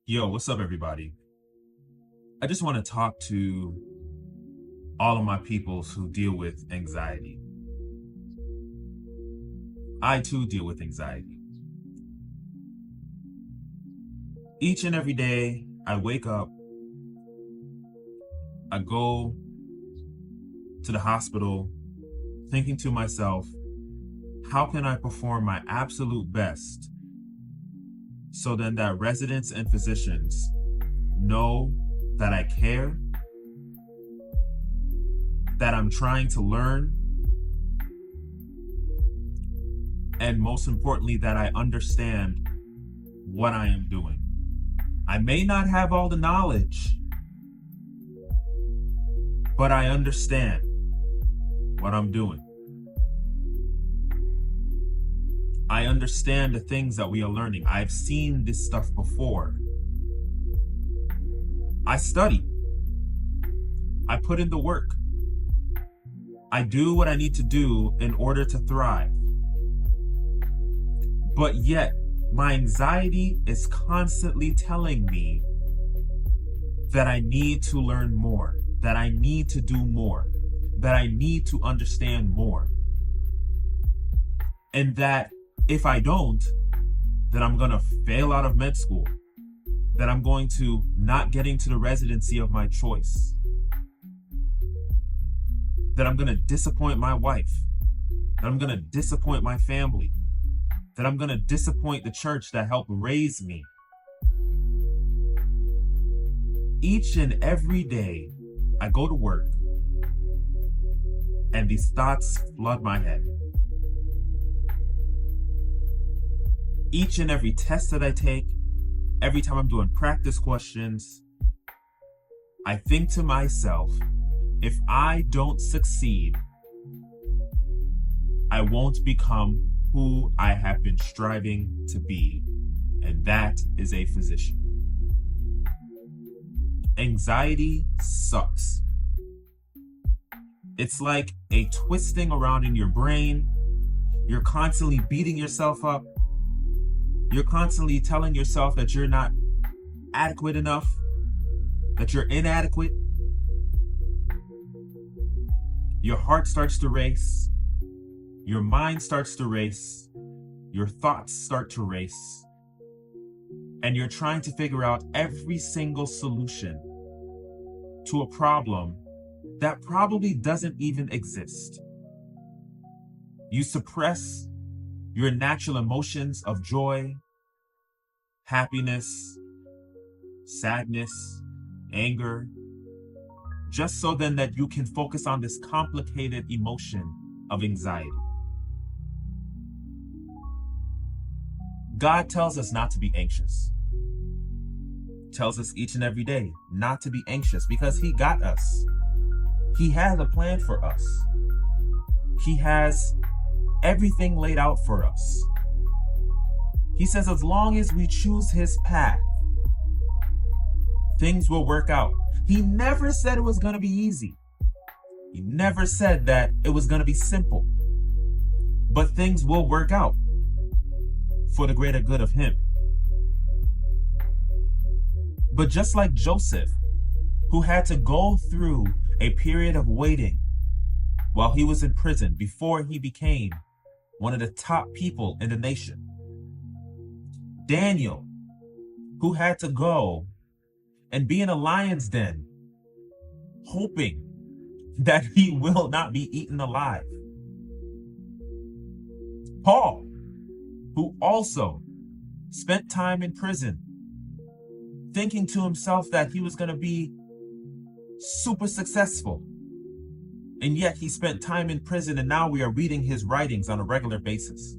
Yo, what's up, everybody? I just want to talk to all of my peoples who deal with anxiety. I too deal with anxiety. Each and every day, I wake up, I go to the hospital thinking to myself, how can I perform my absolute best so then that residents and physicians know that I care, that I'm trying to learn, and most importantly, that I understand what I am doing. I may not have all the knowledge, but I understand what I'm doing. I understand the things that we are learning. I've seen this stuff before. I study. I put in the work. I do what I need to do in order to thrive. But yet, my anxiety is constantly telling me that I need to learn more, that I need to do more, that I need to understand more. And that if I don't, then I'm going to fail out of med school, that I'm going to not get into the residency of my choice, that I'm going to disappoint my wife, that I'm going to disappoint my family, that I'm going to disappoint the church that helped raise me. Each and every day, I go to work, and these thoughts flood my head. Each and every test that I take, every time I'm doing practice questions, I think to myself, if I don't succeed, I won't become who I have been striving to be, and that is a physician. Anxiety sucks. It's like a twisting around in your brain. You're constantly beating yourself up. You're constantly telling yourself that you're not adequate enough, that you're inadequate. Your heart starts to race. Your mind starts to race. Your thoughts start to race. And you're trying to figure out every single solution to a problem that probably doesn't even exist. You suppress your natural emotions of joy, happiness, sadness, anger, just so then that you can focus on this complicated emotion of anxiety. God tells us not to be anxious. Tells us each and every day not to be anxious because He got us. He has a plan for us. He has everything laid out for us. He says as long as we choose His path, things will work out. He never said it was going to be easy. He never said that it was going to be simple. But things will work out for the greater good of Him. But just like Joseph, who had to go through a period of waiting while he was in prison before he became one of the top people in the nation. Daniel, who had to go and be in a lion's den, hoping that he will not be eaten alive. Paul, who also spent time in prison, thinking to himself that he was going to be super successful. And yet he spent time in prison, and now we are reading his writings on a regular basis.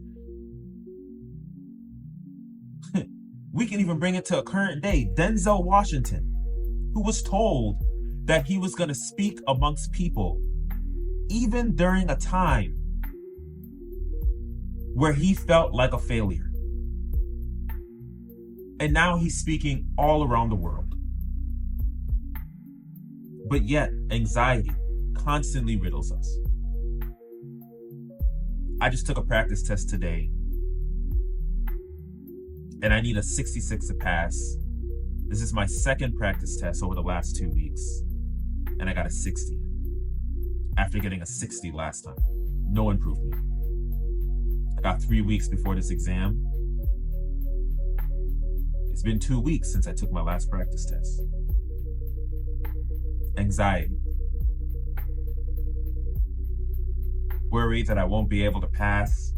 We can even bring it to a current day. Denzel Washington, who was told that he was going to speak amongst people, even during a time where he felt like a failure. And now he's speaking all around the world. But yet, anxiety constantly riddles us. I just took a practice test today, and I need a 66 to pass. This is my second practice test over the last 2 weeks, and I got a 60 after getting a 60 last time. No improvement. I got 3 weeks before this exam. It's been 2 weeks since I took my last practice test. Anxiety. Worried that I won't be able to pass.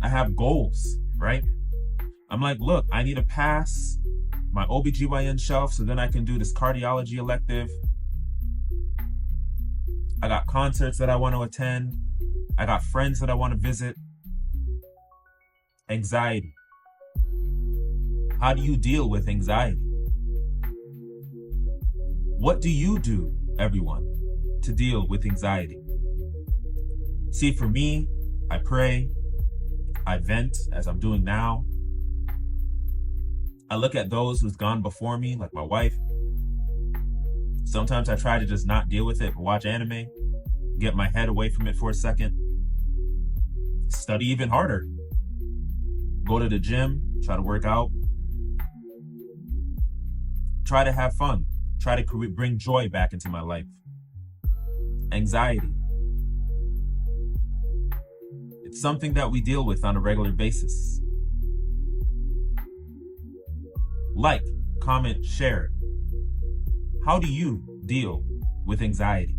I have goals, right? I'm like, look, I need to pass my OBGYN shelf so then I can do this cardiology elective. I got concerts that I want to attend. I got friends that I want to visit. Anxiety. How do you deal with anxiety? What do you do, everyone, to deal with anxiety? See, for me, I pray, I vent as I'm doing now. I look at those who's gone before me, like my wife. Sometimes I try to just not deal with it, watch anime, get my head away from it for a second, study even harder, go to the gym, try to work out, try to have fun, try to bring joy back into my life. Anxiety. It's something that we deal with on a regular basis. Like, comment, share. How do you deal with anxiety?